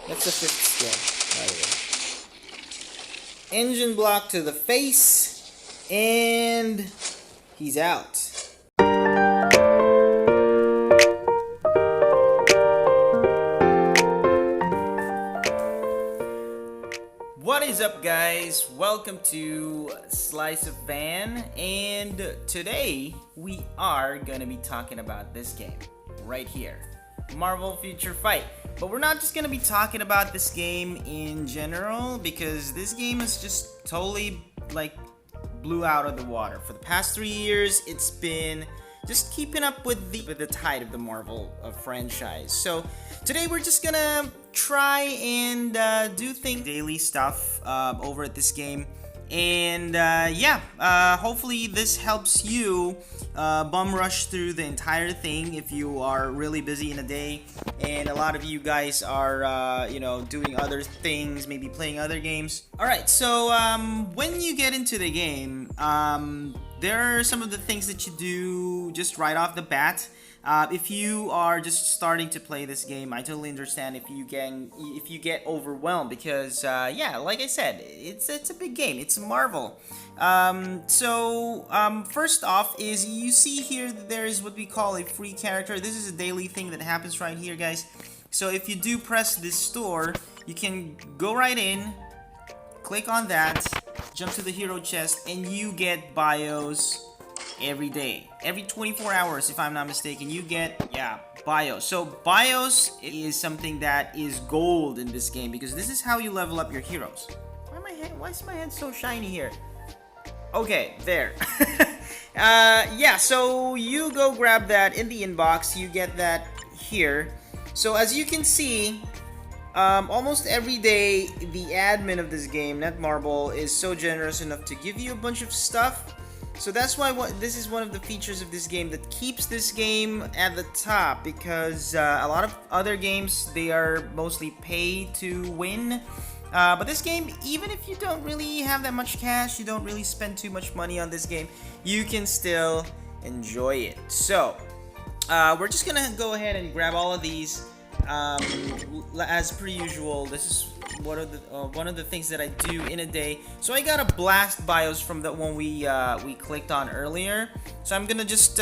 That's the fifth skill, by the way. Engine block to the face, and he's out. What is up, guys? Welcome to Slice of Van, and today we are gonna be talking about this game right here, Marvel Future Fight. But we're not just gonna be talking about this game in general, because this game is just totally like blew out of the water. For the past 3 years, it's been just keeping up with the tide of the Marvel franchise. So today we're just gonna try and do things daily stuff over at this game, and hopefully this helps you bum rush through the entire thing if you are really busy in a day, and a lot of you guys are doing other things, maybe playing other games. Alright, so when you get into the game, there are some of the things that you do just right off the bat. If you are just starting to play this game, I totally understand if you get overwhelmed, because like I said, it's a big game. It's Marvel. First off is you see here that there is what we call a free character. This is a daily thing that happens right here, guys. So if you do press this store, you can go right in, click on that, jump to the hero chest, and you get bios every day. Every 24 hours, if I'm not mistaken, you get, bios. So bios is something that is gold in this game, because this is how you level up your heroes. Why is my head so shiny here? Okay, there. So you go grab that in the inbox, you get that here. So as you can see, almost every day, the admin of this game, Netmarble, is so generous enough to give you a bunch of stuff. So that's why this is one of the features of this game that keeps this game at the top, because a lot of other games, they are mostly pay to win. But this game, even if you don't really have that much cash, you don't really spend too much money on this game, you can still enjoy it. So we're just gonna go ahead and grab all of these. As per usual, this is one of the things that I do in a day. So I got a blast bios from the one we clicked on earlier. So I'm gonna just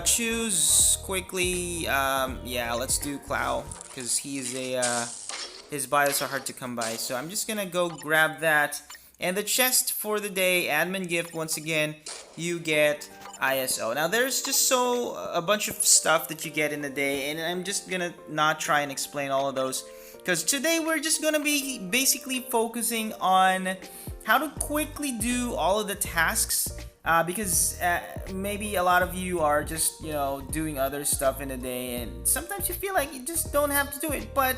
choose quickly. Let's do Clow, because he's his bios are hard to come by. So I'm just gonna go grab that. And the chest for the day, admin gift, once again, you get ISO. Now there's just a bunch of stuff that you get in a day, and I'm just gonna not try and explain all of those, because today we're just gonna be basically focusing on how to quickly do all of the tasks, because maybe a lot of you are just doing other stuff in a day, and sometimes you feel like you just don't have to do it. But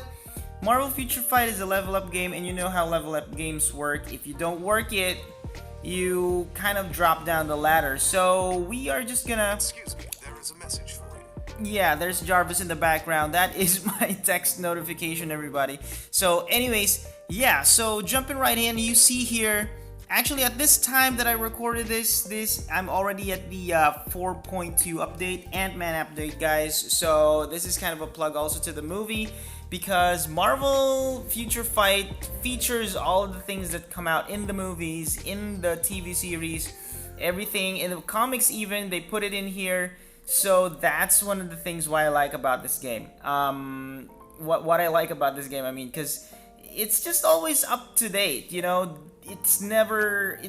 Marvel Future Fight is a level up game, and you know how level up games work. If you don't work it, you kind of drop down the ladder. So we are just gonna... Excuse me, there is a message for you. Yeah, there's Jarvis in the background. That is my text notification, everybody. So anyways, so jumping right in, you see here, actually at this time that I recorded this I'm already at the 4.2 update, Ant-Man update, guys. So this is kind of a plug also to the movie, because Marvel Future Fight features all of the things that come out in the movies, in the TV series, everything, in the comics even, they put it in here. So that's one of the things why I like about this game. What I like about this game, I mean, because it's just always up to date, it never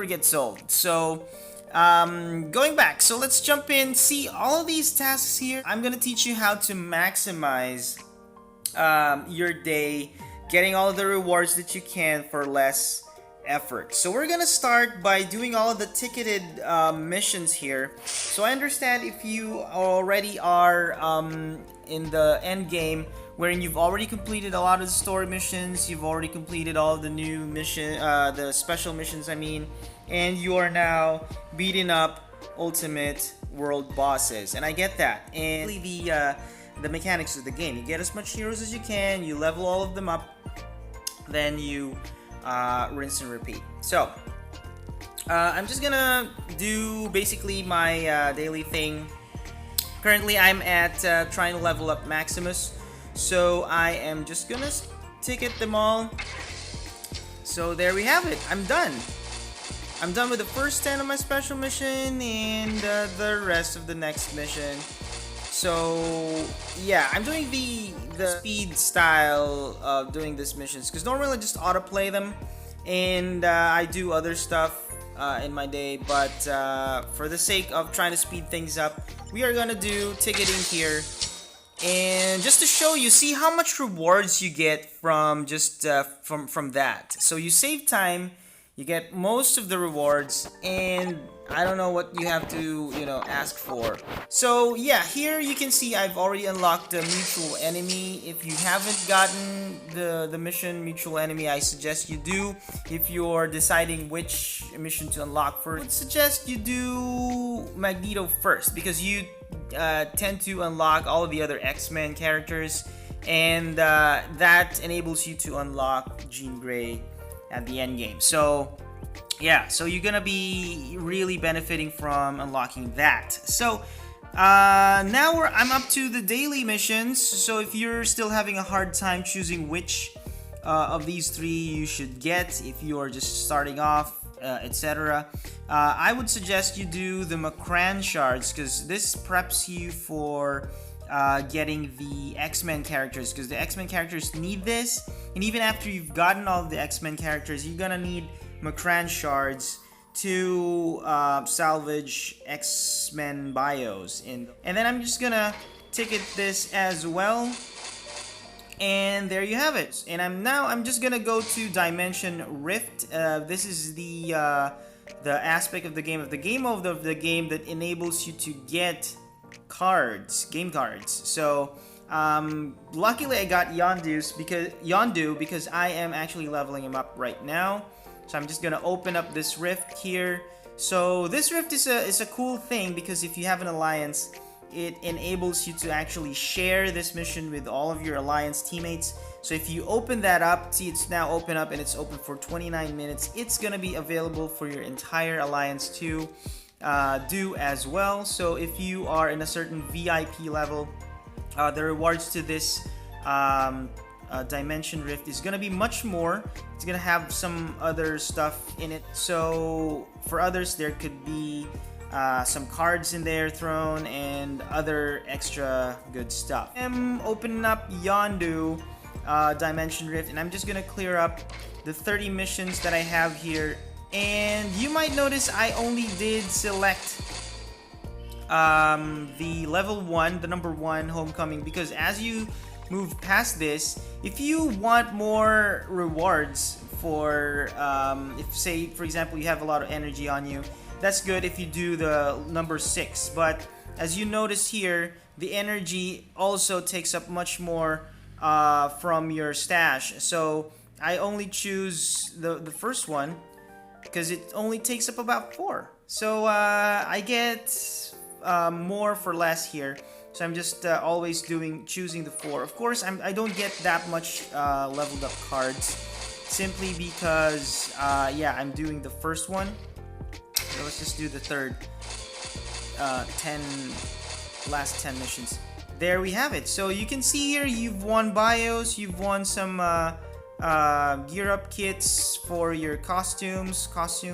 gets old. So going back, so let's jump in. See all of these tasks here. I'm gonna teach you how to maximize your day, getting all of the rewards that you can for less effort. So we're gonna start by doing all of the ticketed missions here. So I understand if you already are in the end game, wherein you've already completed a lot of the story missions, you've already completed all of the new the special missions, I mean, and you are now beating up ultimate world bosses, and I get that. And the mechanics of the game, you get as much heroes as you can, you level all of them up, then you rinse and repeat. So I'm just gonna do basically my daily thing. Currently I'm at trying to level up Maximus, so I am just gonna ticket them all. So there we have it. I'm done. I'm done with the first 10 of my special mission and the rest of the next mission. So yeah, I'm doing the speed style of doing these missions because normally I just autoplay them and I do other stuff in my day, but for the sake of trying to speed things up, we are gonna do ticketing here. And just to show you, see how much rewards you get from just from that. So you save time, you get most of the rewards, and I don't know what you have to, you know, ask for. So yeah, here you can see I've already unlocked the mutual enemy. If you haven't gotten the mission mutual enemy, I suggest you do. If you're deciding which mission to unlock first, I would suggest you do Magneto first because you tend to unlock all of the other X-Men characters, and that enables you to unlock Jean Grey at the end game. So yeah, so you're gonna be really benefiting from unlocking that. So now I'm up to the daily missions. So if you're still having a hard time choosing which of these three you should get, if you're just starting off, etc., I would suggest you do the Macran shards because this preps you for getting the X-Men characters, because the X-Men characters need this, and even after you've gotten all of the X-Men characters, you're gonna need Macran shards to salvage X-Men bios. And then I'm just gonna ticket this as well, and there you have it. And I'm just gonna go to Dimension Rift. This is the aspect of the game mode of the game that enables you to get game cards. So luckily I got Yondu because I am actually leveling him up right now. So I'm just gonna open up this rift here. So this rift is a cool thing because if you have an alliance, it enables you to actually share this mission with all of your alliance teammates. So if you open that up, see it's now open up and it's open for 29 minutes. It's gonna be available for your entire alliance to do as well. So if you are in a certain VIP level, the rewards to this Dimension Rift is gonna be much more. It's gonna have some other stuff in it. So for others, there could be some cards in there thrown and other extra good stuff. I'm opening up Yondu Dimension Rift, and I'm just gonna clear up the 30 missions that I have here. And you might notice I only did select the level 1, the number 1 Homecoming, because as you move past this, if you want more rewards for if, say, for example, you have a lot of energy on you, that's good if you do the number 6. But as you notice here, the energy also takes up much more from your stash. So I only choose the first one because it only takes up about 4. So I get more for less here. So I'm just always choosing the 4. Of course, I don't get that much leveled up cards, simply because yeah, I'm doing the first one. So let's just do the third 10 missions. There we have it. So you can see here you've won bios, you've won some gear up kits for your costume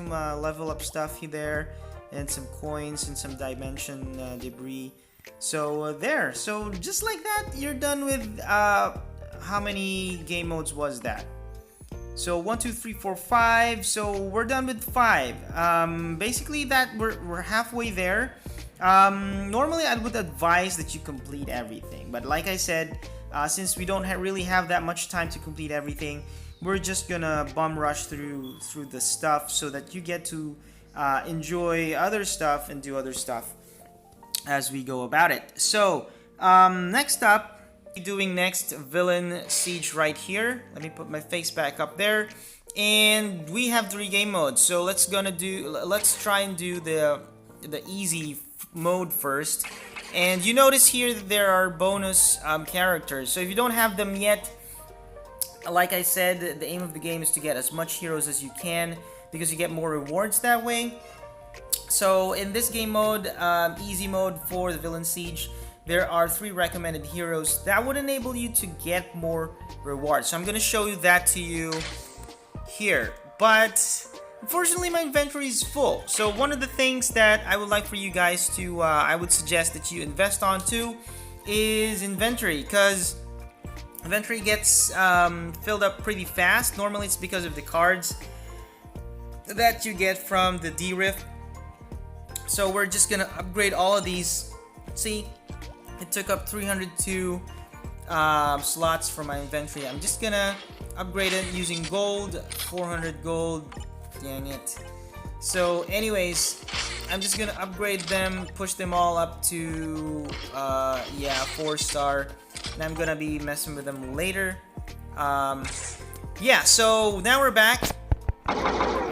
level up stuff there, and some coins and some dimension debris. So there. So just like that, you're done with how many game modes was that? So 1, 2, 3, 4, 5. So we're done with 5. Basically that we're halfway there. Normally I would advise that you complete everything, but like I said, since we don't really have that much time to complete everything, we're just gonna bum rush through the stuff so that you get to enjoy other stuff and do other stuff as we go about it. So next up, doing next Villain Siege right here. Let me put my face back up there, and we have 3 game modes. So let's try and do the easy mode first. And you notice here that there are bonus characters. So if you don't have them yet, like I said, the aim of the game is to get as much heroes as you can, because you get more rewards that way. So in this game mode, easy mode for the Villain Siege, there are 3 recommended heroes that would enable you to get more rewards. So I'm gonna show you that to you here, but unfortunately my inventory is full. So one of the things that I would like for you guys to I would suggest that you invest on too is inventory, because inventory gets filled up pretty fast. Normally it's because of the cards that you get from the D-Rift. So we're just gonna upgrade all of these. See, it took up 302 slots for my inventory. I'm just gonna upgrade it using gold, 400 gold. Dang it. So anyways, I'm just gonna upgrade them, push them all up to 4-star, and I'm gonna be messing with them later. Yeah, so now we're back.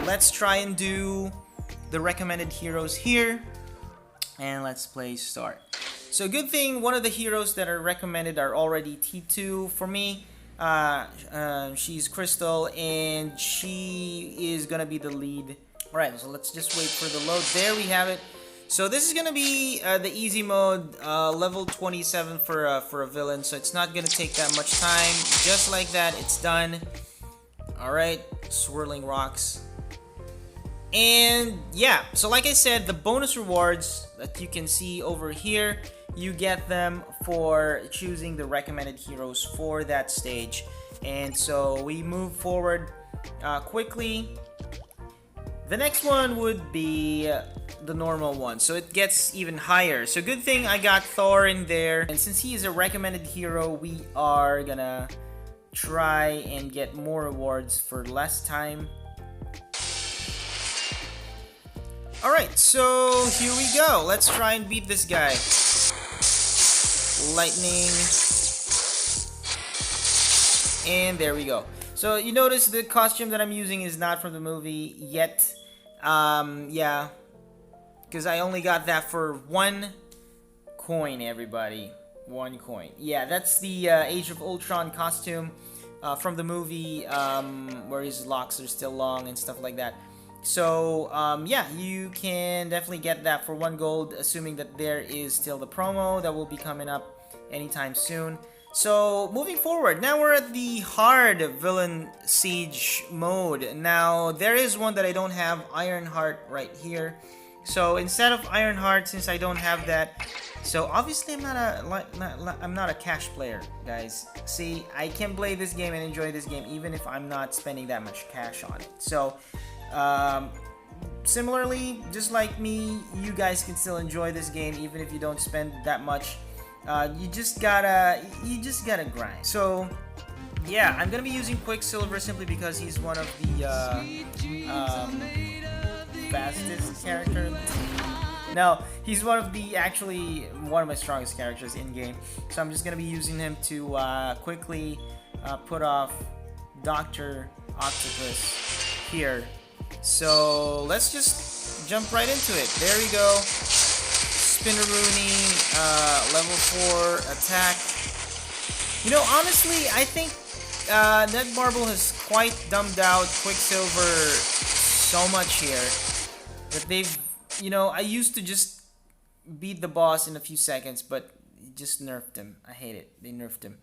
Let's try and do the recommended heroes here, and let's play start. So good thing one of the heroes that are recommended are already T2 for me. She's Crystal, and she is gonna be the lead. Alright, so let's just wait for the load. There we have it. So this is gonna be the easy mode, level 27 for a villain, so it's not gonna take that much time. Just like that, it's done. Alright, swirling rocks. And yeah, so like I said, the bonus rewards that you can see over here, you get them for choosing the recommended heroes for that stage. And so we move forward quickly. The next one would be the normal one, so it gets even higher. So good thing I got Thor in there, and since he is a recommended hero, we are gonna try and get more rewards for less time. Alright, so here we go. Let's try and beat this guy. Lightning. And there we go. So you notice the costume that I'm using is not from the movie yet. Yeah. Because I only got that for 1 coin, everybody. 1 coin. Yeah, that's the Age of Ultron costume from the movie, where his locks are still long and stuff like that. So, yeah, you can definitely get that for 1 gold, assuming that there is still the promo that will be coming up anytime soon. So, moving forward, now we're at the hard villain siege mode. Now, there is one that I don't have, Ironheart, right here. So, instead of Ironheart, since I don't have that, so obviously I'm not a cash player, guys. See, I can play this game and enjoy this game even if I'm not spending that much cash on it. So, similarly, just like me, you guys can still enjoy this game even if you don't spend that much. You just gotta grind. So yeah, I'm gonna be using Quicksilver simply because he's one of the fastest characters. No, he's one of my strongest characters in game. So I'm just gonna be using him to quickly put off Dr. Octopus here. So let's just jump right into it. There we go. Spinneroonie, level 4 attack. You know, honestly, I think Netmarble has quite dumbed out Quicksilver so much here that they've, you know, I used to just beat the boss in a few seconds, but just nerfed him. I hate it. They nerfed him.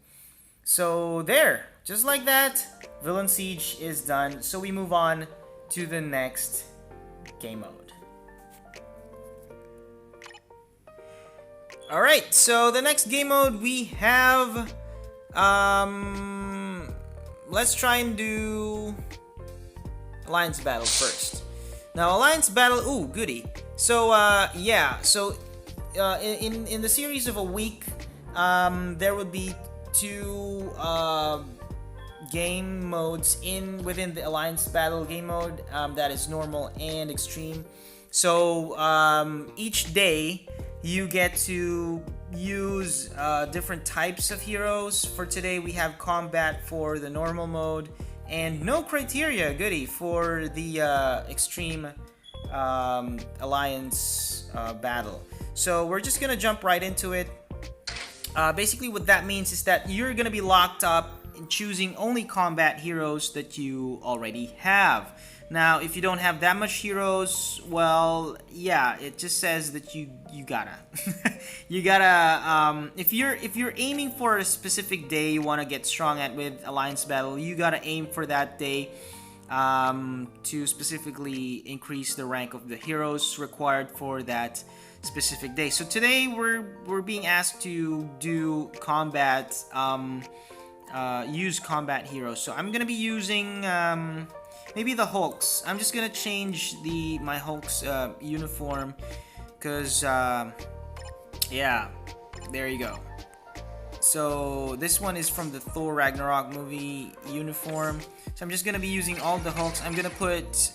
So there, just like that, Villain Siege is done. So we move on to the next game mode. Alright, so the next game mode we have, let's try and do Alliance Battle first. Now, Alliance Battle, ooh, goody. So, yeah, so, in the series of a week, there would be 2, game modes within the Alliance Battle game mode, that is normal and extreme. So, each day, you get to use different types of heroes. For today, we have combat for the normal mode, and no criteria, goody, for the extreme Alliance battle. So we're just gonna jump right into it. Basically, what that means is that you're gonna be locked up choosing only combat heroes that you already have. Now, if you don't have that much heroes, well, yeah, it just says that you gotta, you gotta. If you're aiming for a specific day you want to get strong at with Alliance Battle, you gotta aim for that day to specifically increase the rank of the heroes required for that specific day. So today we're being asked to do combat, use combat heroes. So I'm gonna be using. Maybe the Hulks. I'm just gonna change my Hulk's uniform, cause yeah, there you go. So this one is from the Thor Ragnarok movie uniform. So I'm just gonna be using all the Hulks. I'm gonna put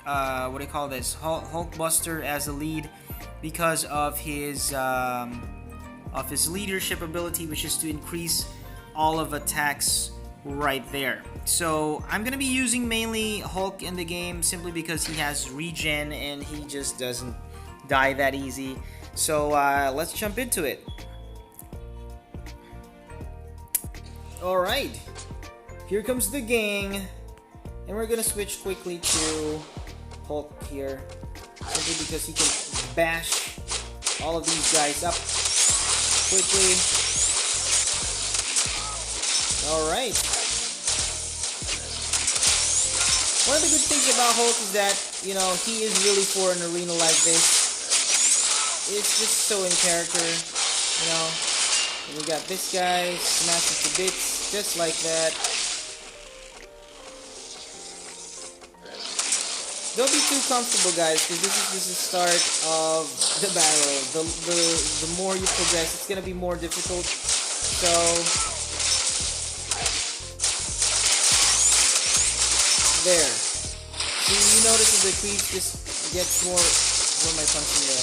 what do you call this? Hulkbuster as a lead because of his leadership ability, which is to increase all of attacks right there. So I'm gonna be using mainly Hulk in the game simply because he has regen and he just doesn't die that easy. So let's jump into it. Alright, here comes the gang, and we're gonna switch quickly to Hulk here simply because he can bash all of these guys up quickly. Alright. One of the good things about Hulk is that, you know, he is really for an arena like this. It's just so in character, you know. And we got this guy, smash it to bits, just like that. Don't be too comfortable, guys, because this is the start of the battle. The more you progress, it's gonna be more difficult. So there. See, you notice that the creep just gets more. What am I punching there?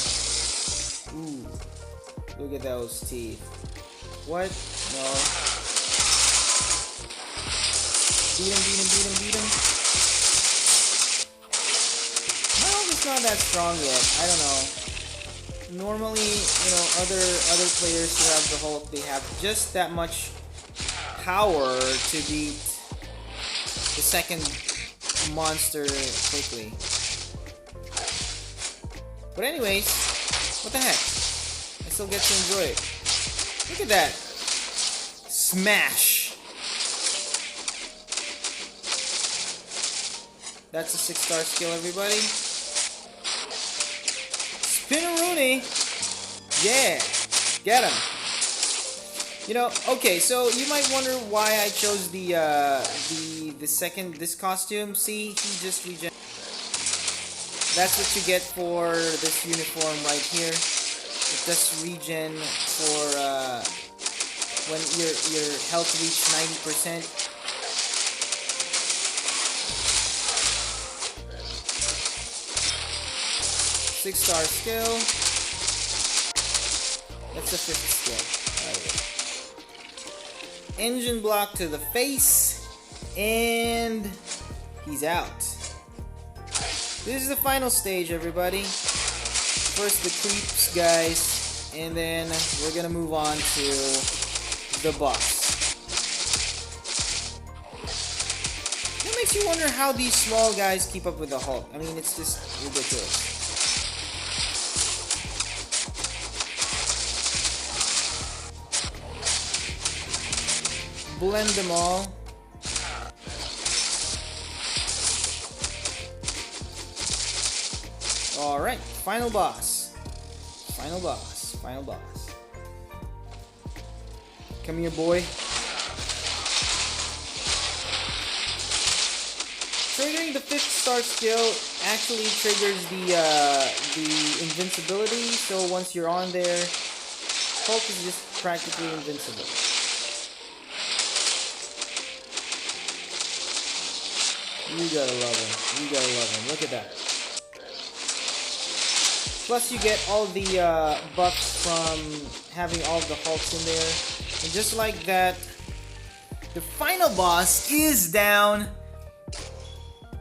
Ooh. Look at those teeth. What? No. Beat him. My ult is not that strong yet. I don't know. Normally, you know, other players who have the Hulk, they have just that much power to beat the second monster quickly. But anyways, what the heck? I still get to enjoy it. Look at that. Smash. That's a 6-star skill, everybody. Spinneroonie. Yeah. Get him. You know, okay, so you might wonder why I chose this costume. See, he just regenerates. That's what you get for this uniform right here. It does regen for when your health reach 90%. Six-star skill. That's the 5th skill. Right. Engine block to the face, and he's out. This is the final stage, everybody. First the creeps, guys, and then we're gonna move on to the boss. It makes you wonder how these small guys keep up with the Hulk. I mean, it's just ridiculous. Blend them all. Alright, final boss. Final boss. Come here, boy. Triggering the 5th-star skill actually triggers the invincibility, so once you're on there, Hulk is just practically invincible. You gotta love him. Look at that. Plus you get all the buffs from having all the Hulks in there. And just like that, the final boss is down.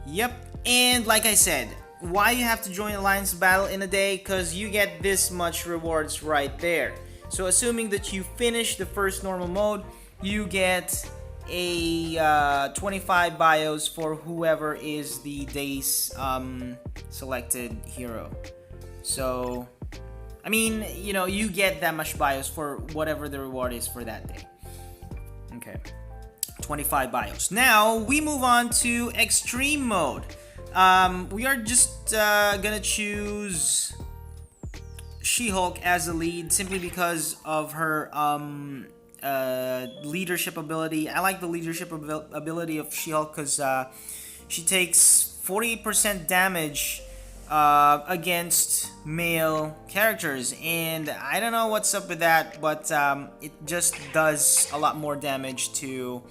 Yep, and like I said, why you have to join Alliance Battle in a day? Because you get this much rewards right there. So assuming that you finish the first normal mode, you get a 25 bios for whoever is the day's selected hero. So, I mean, you know, you get that much bios for whatever the reward is for that day. Okay, 25 bios. Now, we move on to extreme mode. We are just gonna choose She-Hulk as the lead simply because of her leadership ability. I like the leadership ability of She-Hulk because she takes 40% damage against male characters, and I don't know what's up with that, but it just does a lot more damage to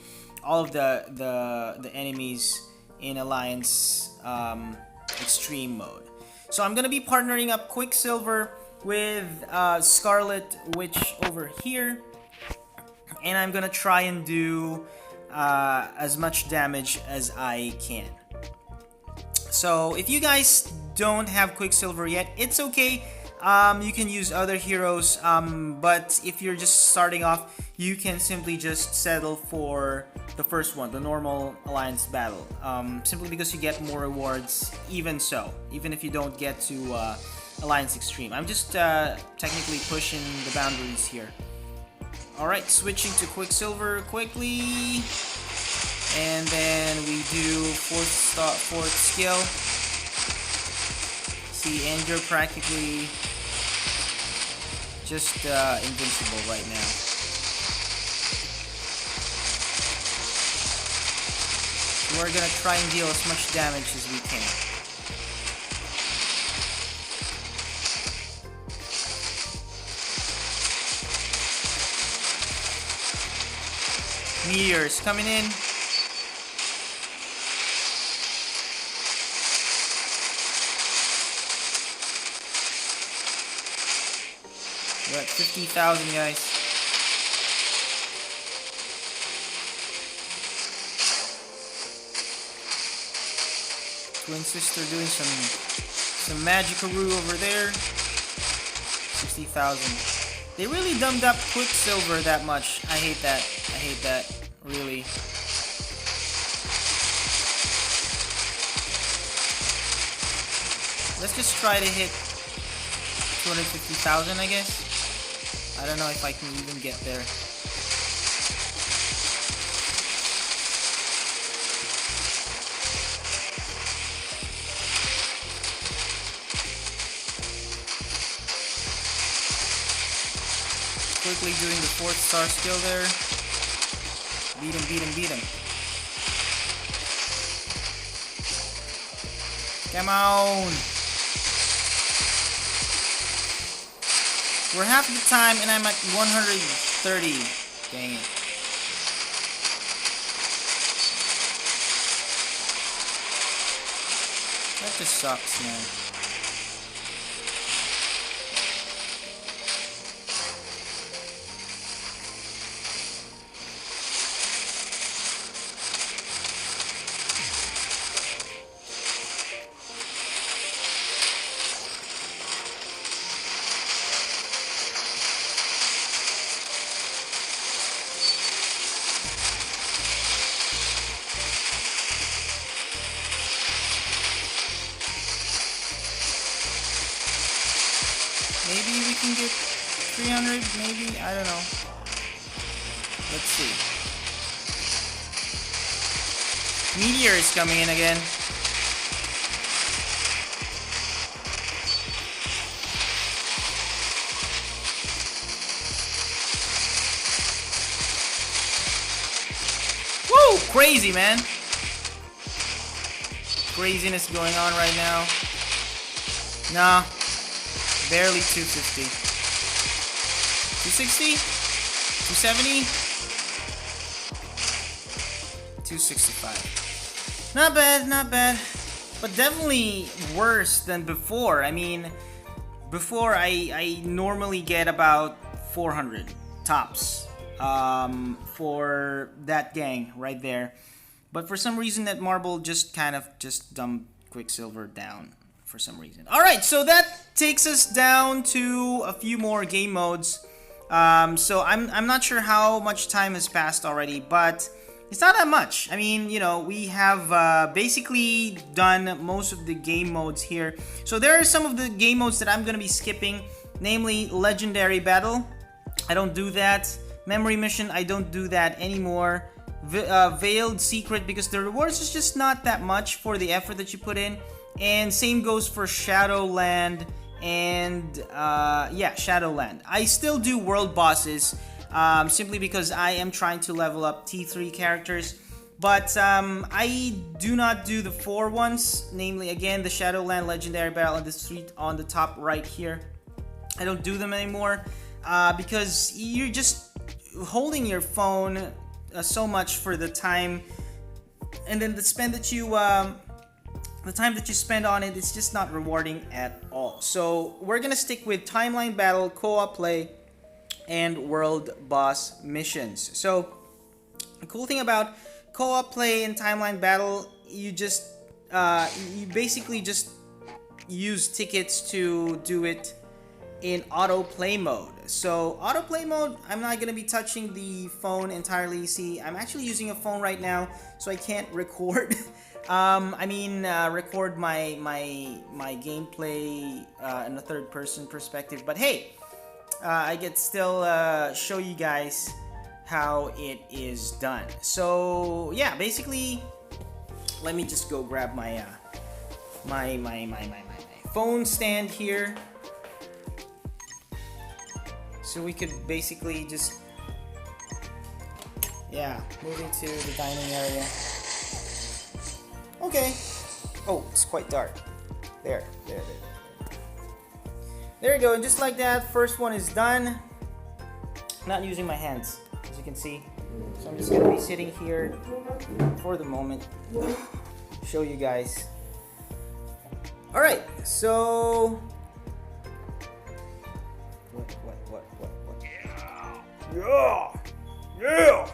all of the enemies in Alliance extreme mode. So I'm gonna be partnering up Quicksilver with Scarlet Witch over here, and I'm gonna try and do as much damage as I can. So if you guys don't have Quicksilver yet, it's okay. You can use other heroes, but if you're just starting off, you can simply just settle for the first one, the normal Alliance battle, simply because you get more rewards even if you don't get to Alliance Extreme. I'm just technically pushing the boundaries here. Alright, switching to Quicksilver quickly. And then we do fourth skill. See, and you're practically just invincible right now. So we're gonna try and deal as much damage as we can. Meteors coming in. We're at 50,000, guys. Twin Sister doing some magickaroo over there. 60,000. They really dumbed up Quicksilver that much. I hate that. I hate that. Really. Let's just try to hit 250,000, I guess. I don't know if I can even get there. Quickly doing the 4th star skill there. Beat him, beat him, beat him. Come on! We're half the time and I'm at 130. Dang it. That just sucks, man. Maybe we can get 300, maybe? I don't know. Let's see. Meteor is coming in again. Woo! Crazy, man. Craziness going on right now. Nah. Barely 250. 260? 270? 265. Not bad, not bad. But definitely worse than before. I mean, before I normally get about 400 tops for that gang right there. But for some reason Netmarble just kind of just dumped Quicksilver down. For some reason. Alright, so that takes us down to a few more game modes. So I'm not sure how much time has passed already, but it's not that much. I mean, you know, we have basically done most of the game modes here. So there are some of the game modes that I'm going to be skipping, namely Legendary Battle. I don't do that. Memory Mission, I don't do that anymore. Veiled Secret, because the rewards is just not that much for the effort that you put in. And same goes for Shadowland and yeah, Shadowland. I still do world bosses simply because I am trying to level up T3 characters. But I do not do the 4 ones, namely again the Shadowland, Legendary Battle, and the street on the top right here. I don't do them anymore because you're just holding your phone so much for the time, and then the time that you spend on it is just not rewarding at all. So we're gonna stick with timeline battle, co-op play, and world boss missions. So the cool thing about co-op play and timeline battle, you basically just use tickets to do it in autoplay mode. So autoplay mode, I'm not gonna be touching the phone entirely. See, I'm actually using a phone right now, so I can't record. Record my gameplay in a third-person perspective. But hey, I get still show you guys how it is done. So yeah, basically, let me just go grab my phone stand here. So we could basically just, yeah, moving to the dining area. Okay. Oh, it's quite dark. There we go, and just like that, first one is done. I'm not using my hands, as you can see. So I'm just gonna be sitting here for the moment, show you guys. Alright, so what? Yeah!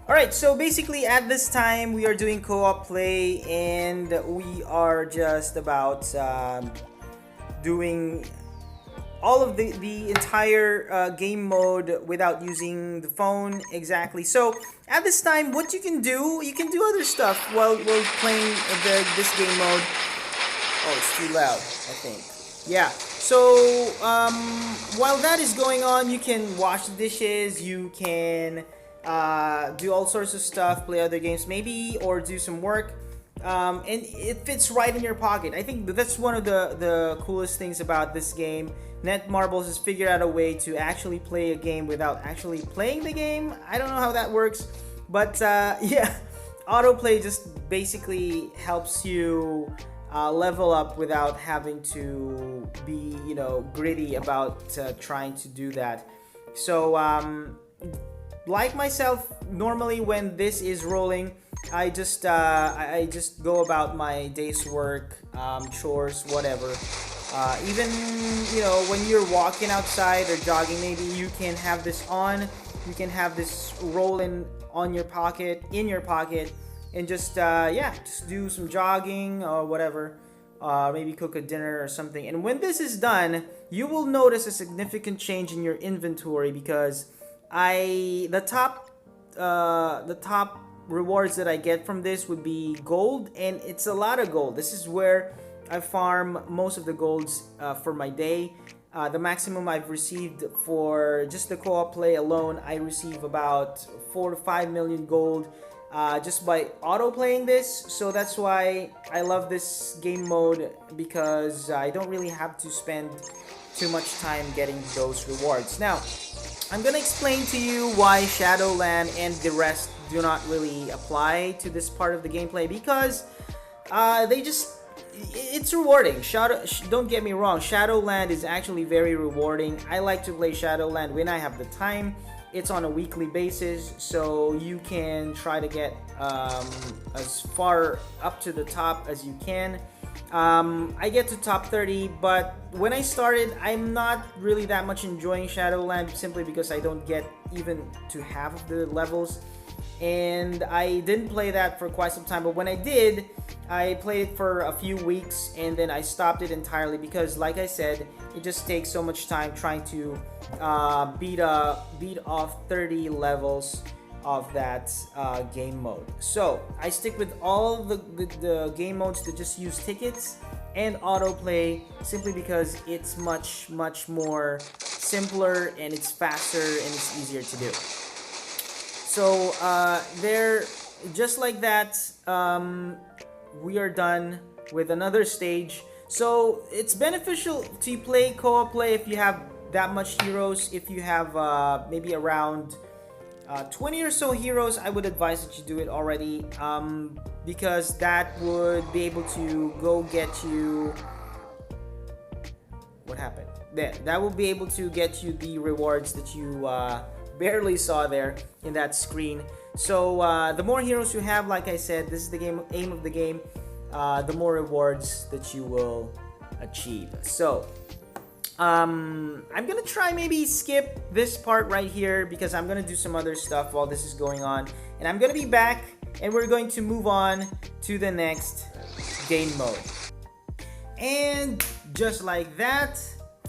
Alright, so basically at this time we are doing co-op play, and we are just about doing all of the entire game mode without using the phone exactly. So at this time, what you can do other stuff while playing this game mode. Oh, it's too loud, I think. Yeah, so while that is going on, you can wash the dishes, you can do all sorts of stuff, play other games maybe, or do some work, and it fits right in your pocket. I think that's one of the coolest things about this game. Netmarble has figured out a way to actually play a game without actually playing the game. I don't know how that works, but yeah, autoplay just basically helps you level up without having to be, you know, gritty about trying to do that. So like myself, normally when this is rolling, I just go about my day's work, chores, whatever. Even, you know, when you're walking outside or jogging, maybe you can have this on. You can have this rolling on your pocket, in your pocket, and just just do some jogging or whatever. Maybe cook a dinner or something. And when this is done, you will notice a significant change in your inventory, because the top rewards that I get from this would be gold, and it's a lot of gold. This is where I farm most of the golds for my day. The maximum I've received for just the co-op play alone, I receive about 4 to 5 million gold just by auto playing this. So that's why I love this game mode, because I don't really have to spend too much time getting those rewards. Now, I'm gonna explain to you why Shadowland and the rest do not really apply to this part of the gameplay, because it's rewarding. Don't get me wrong, Shadowland is actually very rewarding. I like to play Shadowland when I have the time. It's on a weekly basis, so you can try to get as far up to the top as you can. I get to top 30, but when I started, I'm not really that much enjoying Shadowland, simply because I don't get even to half of the levels. and I didn't play that for quite some time, but when I did, I played it for a few weeks and then I stopped it entirely because, like I said, it just takes so much time trying to beat off 30 levels of that game mode. So I stick with all the game modes that just use tickets and autoplay, simply because it's much more simpler and it's faster and it's easier to do. So there, just like that, we are done with another stage. So it's beneficial to play co-op play if you have that much heroes. If you have maybe around 20 or so heroes, I would advise that you do it already, because that would be able to go get you... What happened? There, that will be able to get you the rewards that you barely saw there in that screen. So the more heroes you have, like I said, this is the aim of the game, the more rewards that you will achieve. So I'm gonna try maybe skip this part right here because I'm gonna do some other stuff while this is going on, and I'm gonna be back and we're going to move on to the next game mode. And just like that,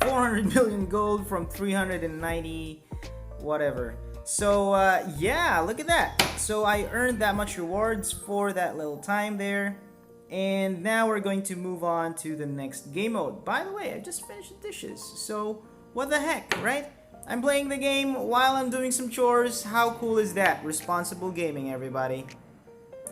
400 million gold from 390 whatever. So yeah, look at that. So I earned that much rewards for that little time there. And now we're going to move on to the next game mode. By the way, I just finished the dishes, so what the heck, right? I'm playing the game while I'm doing some chores. How cool is that? Responsible gaming, everybody.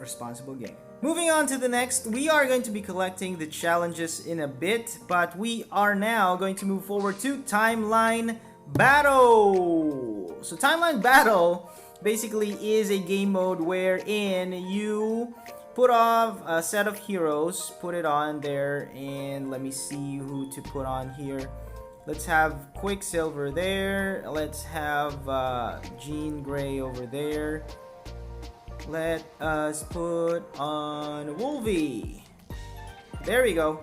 Responsible game. Moving on to the next, we are going to be collecting the challenges in a bit, but we are now going to move forward to Timeline Battle. So Timeline Battle basically is a game mode wherein you put off a set of heroes, put it on there, and let me see who to put on here. Let's have Quicksilver there. Let's have Jean Grey over there. Let us put on Wolvie. There we go.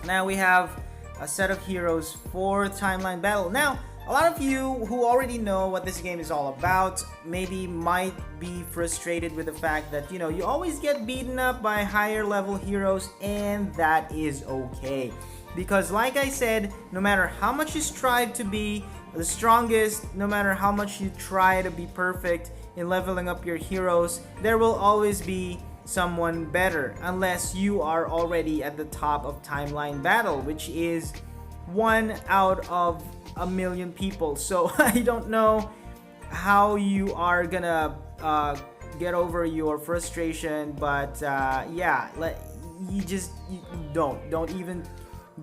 Now we have a set of heroes for Timeline Battle. Now, a lot of you who already know what this game is all about maybe might be frustrated with the fact that, you know, you always get beaten up by higher level heroes, and that is okay. Because like I said, no matter how much you strive to be the strongest, no matter how much you try to be perfect in leveling up your heroes, there will always be someone better unless you are already at the top of Timeline Battle, which is 1 out of a million people. So I don't know how you are gonna get over your frustration, but yeah, you don't even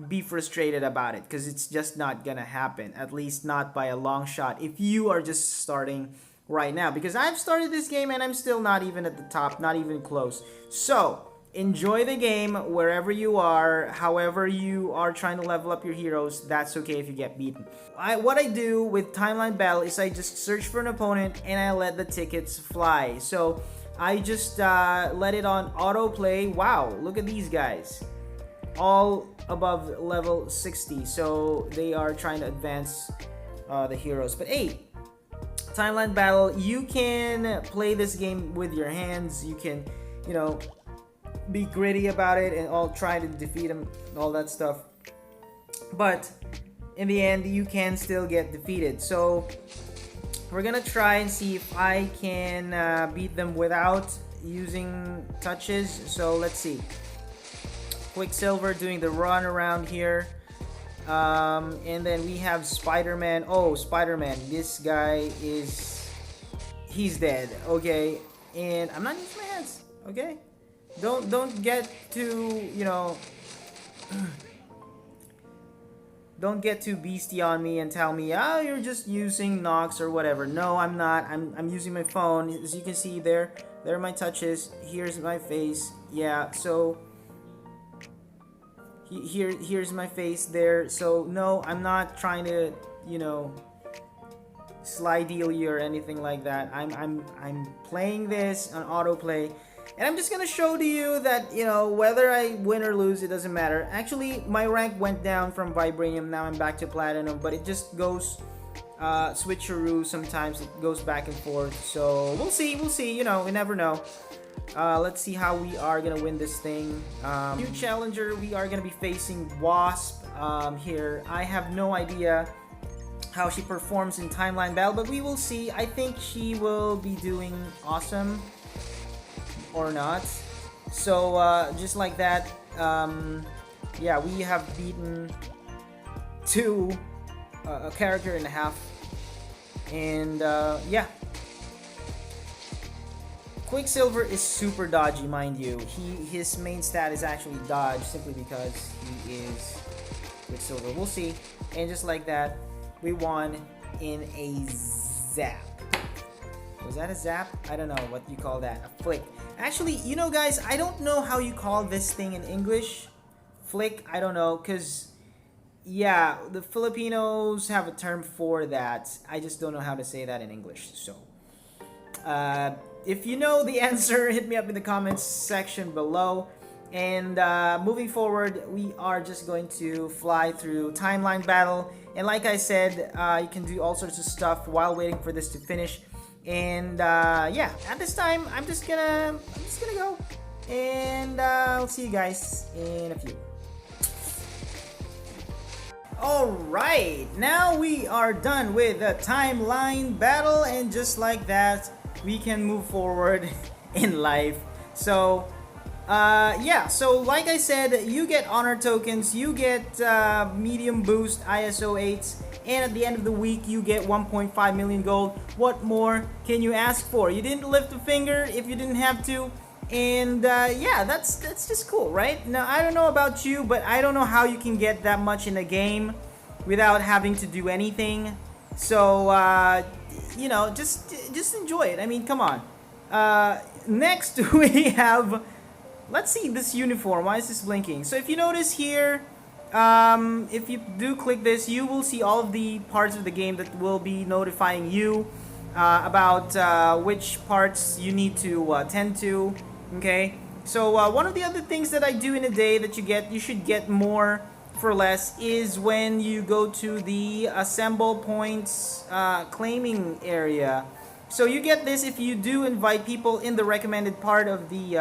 be frustrated about it, because it's just not gonna happen, at least not by a long shot, if you are just starting right now, because I've started this game and I'm still not even at the top, not even close. So enjoy the game wherever you are, however you are trying to level up your heroes. That's okay if you get beaten. What I do with Timeline Battle is I just search for an opponent and I let the tickets fly. So I just let it on autoplay. Wow, look at these guys, all above level 60, so they are trying to advance the heroes. But hey, Timeline Battle, you can play this game with your hands. You can, you know, be gritty about it and all try to defeat them, all that stuff, but in the end you can still get defeated. So we're gonna try and see if I can beat them without using touches. So let's see. Quicksilver doing the run around here, and then we have Spider-Man. Oh, Spider-Man, this guy he's dead. Okay, and I'm not using my hands. Okay, don't get too, you know, don't get too beastie on me and tell me, oh, you're just using Nox or whatever. No, I'm not. I'm using my phone. As you can see there are my touches. Here's my face. Yeah, so here's my face there. So no, I'm not trying to, you know, slide deal you or anything like that. I'm playing this on autoplay, and I'm just gonna show to you that, you know, whether I win or lose, it doesn't matter. Actually, my rank went down from Vibranium. Now I'm back to Platinum, but it just goes switcheroo. Sometimes it goes back and forth. So we'll see. We'll see. You know, we never know. Let's see how we are gonna win this thing. New challenger, we are gonna be facing Wasp here. I have no idea how she performs in timeline battle, but we will see. I think she will be doing awesome or not. So just like that, yeah, we have beaten a character and a half, and yeah. Quicksilver is super dodgy, mind you. His main stat is actually dodge, simply because he is Quicksilver. We'll see. And just like that, we won in a zap. Was that a zap? I don't know what you call that. A flick. Actually, you know, guys, I don't know how you call this thing in English. Flick, I don't know, because yeah, the Filipinos have a term for that. I just don't know how to say that in English. So, if you know the answer, hit me up in the comments section below. And moving forward, we are just going to fly through timeline battle. And like I said, you can do all sorts of stuff while waiting for this to finish. And yeah, at this time, I'm just gonna go. And I'll see you guys in a few. Alright, now we are done with the timeline battle, and just like that, we can move forward in life. So yeah, so like I said, you get honor tokens, you get medium boost ISO 8s, and at the end of the week you get 1.5 million gold. What more can you ask for? You didn't lift a finger if you didn't have to. And yeah, that's just cool, right? Now, I don't know about you, but I don't know how you can get that much in a game without having to do anything. So you know, just enjoy it. I mean, come on. Next we have, let's see this uniform. Why is this blinking? So if you notice here, if you do click this, you will see all of the parts of the game that will be notifying you about which parts you need to tend to. Okay, so one of the other things that I do in a day that you should get more for less, is when you go to the assemble points claiming area. So you get this if you do invite people in the recommended part of the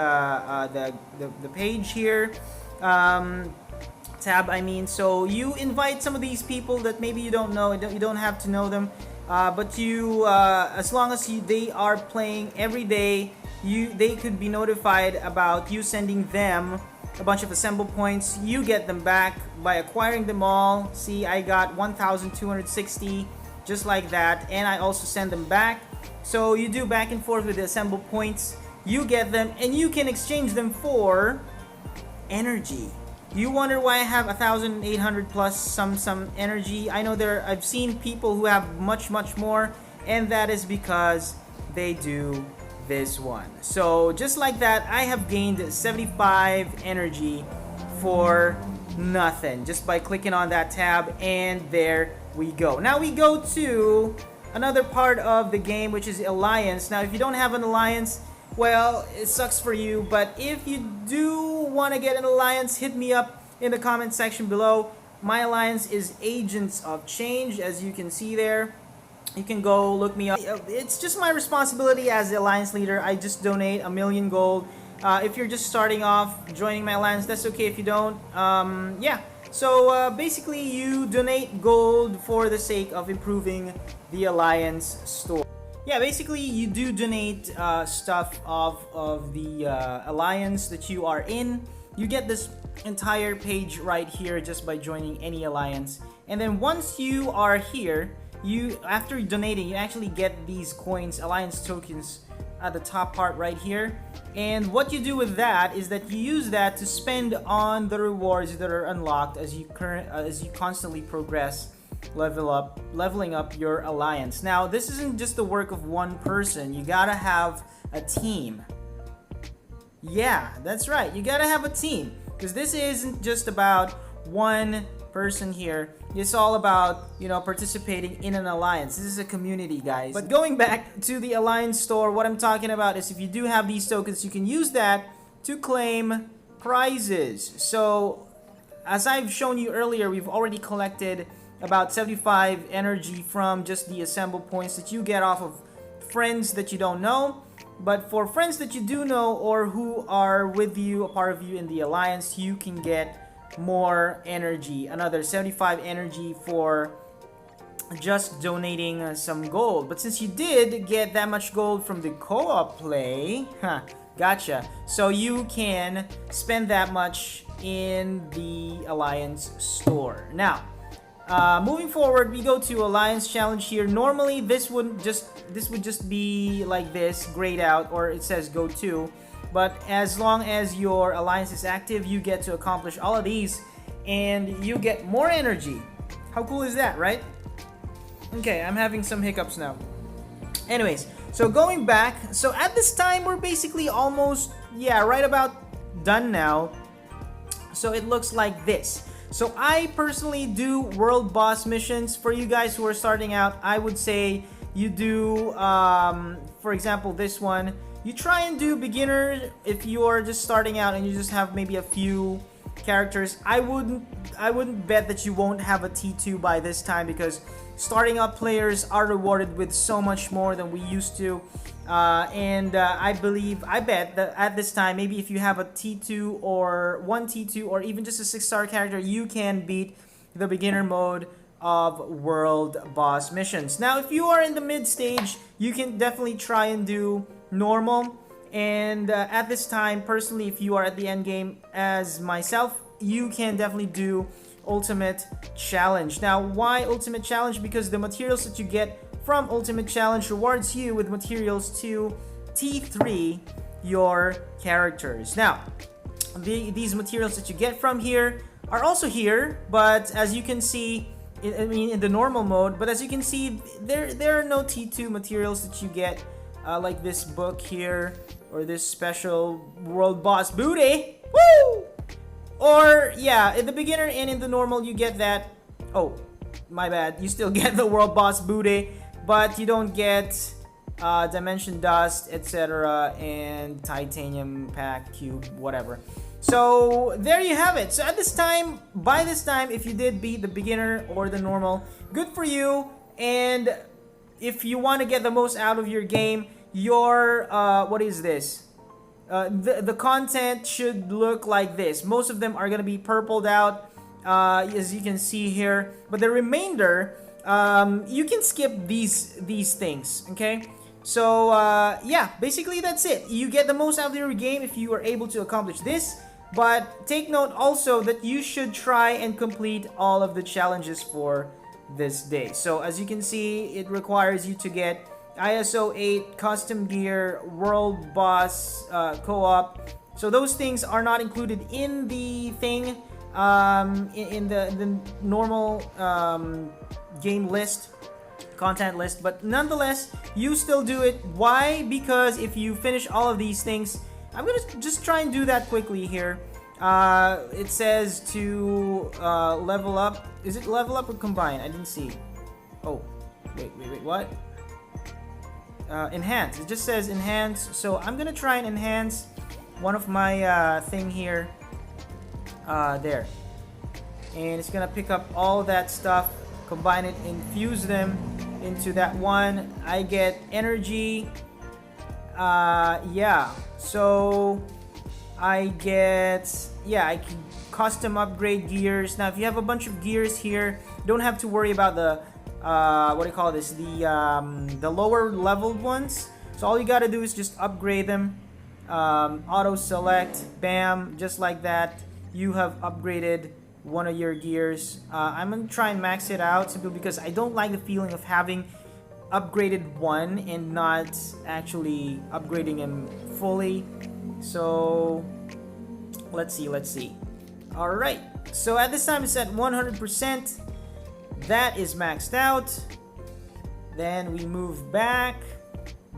page here, tab, I mean. So you invite some of these people that maybe you don't know, you don't have to know them, but you as long as they are playing every day, they could be notified about you sending them a bunch of assemble points. You get them back by acquiring them all. See, I got 1,260 just like that, and I also send them back. So you do back and forth with the assemble points, you get them, and you can exchange them for energy. You wonder why I have 1,800 plus some energy. I know I've seen people who have much more, and that is because they do this one. So just like that, I have gained 75 energy for nothing just by clicking on that tab, and there we go. Now we go to another part of the game, which is Alliance. Now if you don't have an Alliance, well, it sucks for you, but if you do want to get an Alliance, hit me up in the comment section below. My Alliance is Agents of Change, as you can see there. You can go look me up. It's just my responsibility as the Alliance leader. I just donate 1 million gold. If you're just starting off joining my Alliance, that's okay if you don't. Yeah, so basically you donate gold for the sake of improving the Alliance store. Yeah, basically you do donate stuff of the Alliance that you are in. You get this entire page right here just by joining any Alliance. And then once you are here, after donating, you actually get these coins, Alliance tokens, at the top part right here. And what you do with that is that you use that to spend on the rewards that are unlocked as you constantly progress, leveling up your Alliance. Now, this isn't just the work of one person. You gotta have a team. Yeah, that's right. You gotta have a team, because this isn't just about one person here. It's all about, you know, participating in an Alliance. This is a community, guys. But going back to the Alliance store, what I'm talking about is if you do have these tokens, you can use that to claim prizes. So as I've shown you earlier, we've already collected about 75 energy from just the assemble points that you get off of friends that you don't know. But for friends that you do know or who are with you, a part of you in the alliance, you can get more energy, another 75 energy for just donating some gold. But since you did get that much gold from the co-op play, gotcha. So you can spend that much in the Alliance store. Now, moving forward, we go to Alliance Challenge here. Normally, this would just be like this, grayed out, or it says go to. But as long as your alliance is active, you get to accomplish all of these, and you get more energy. How cool is that, right? Okay, I'm having some hiccups now. Anyways, so going back, so at this time, we're basically almost, right about done now. So it looks like this. So I personally do world boss missions. For you guys who are starting out, I would say you do, for example, this one. You try and do beginner if you are just starting out and you just have maybe a few characters. I wouldn't bet that you won't have a T2 by this time, because starting up players are rewarded with so much more than we used to. I bet that at this time, maybe if you have a T2 or one T2 or even just a 6-star character, you can beat the beginner mode of world boss missions. Now, if you are in the mid stage, you can definitely try and do normal. And at this time, personally, if you are at the end game as myself, you can definitely do ultimate challenge. Now, why ultimate challenge? Because the materials that you get from ultimate challenge rewards you with materials to T3 your characters. Now, these materials that you get from here are also here, but as you can see, in the normal mode, but as you can see, there are no T2 materials that you get, like this book here, or this special world boss booty. Woo! Or, in the beginner and in the normal, you get that. Oh, my bad. You still get the world boss booty, but you don't get dimension dust, etc., and titanium pack, cube, whatever. So there you have it. So at this time, by this time, if you did beat the beginner or the normal, good for you. And if you want to get the most out of your game, your what is this? The content should look like this. Most of them are gonna be purpled out, as you can see here. But the remainder, you can skip these things. Okay. So basically that's it. You get the most out of your game if you are able to accomplish this. But take note also that you should try and complete all of the challenges for this day. So as you can see, it requires you to get ISO 8, custom gear, world boss, co-op. So those things are not included in the thing, in the normal game list, content list. But nonetheless, you still do it. Why? Because if you finish all of these things, I'm gonna just try and do that quickly here. It says to level up. Is it level up or combine? I didn't see. Oh, wait, what? Enhance. It just says enhance. So I'm gonna try and enhance one of my thing here. There. And it's gonna pick up all that stuff, combine it, infuse them into that one. I get energy. So I get, I can custom upgrade gears. Now, if you have a bunch of gears here, don't have to worry about the what do you call this? The lower leveled ones. So all you gotta do is just upgrade them. Auto select, bam, just like that. You have upgraded one of your gears. I'm gonna try and max it out simply because I don't like the feeling of having upgraded one and not actually upgrading him fully. So let's see. All right. So at this time it's at 100%. That is maxed out. Then we move back.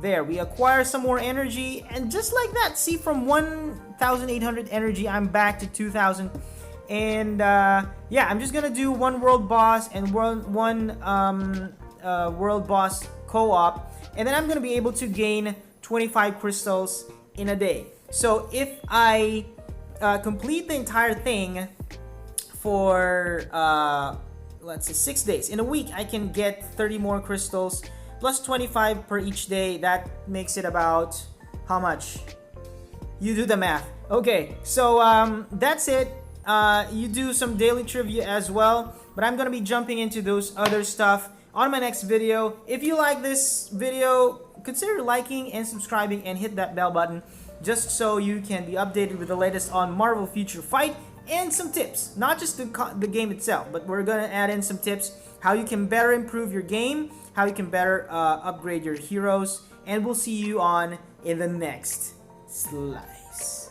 There, we acquire some more energy, and just like that, see, from 1,800 energy, I'm back to 2,000. And I'm just gonna do one world boss and one world boss co-op, and then I'm gonna be able to gain 25 crystals in a day. So if I complete the entire thing for let's say 6 days. In a week, I can get 30 more crystals plus 25 per each day. That makes it about how much? You do the math. Okay, so that's it. You do some daily trivia as well, but I'm gonna be jumping into those other stuff on my next video. If you like this video, consider liking and subscribing and hit that bell button just so you can be updated with the latest on Marvel Future Fight and some tips. Not just the game itself, but we're gonna add in some tips how you can better improve your game, how you can better upgrade your heroes, and we'll see you on in the next slice.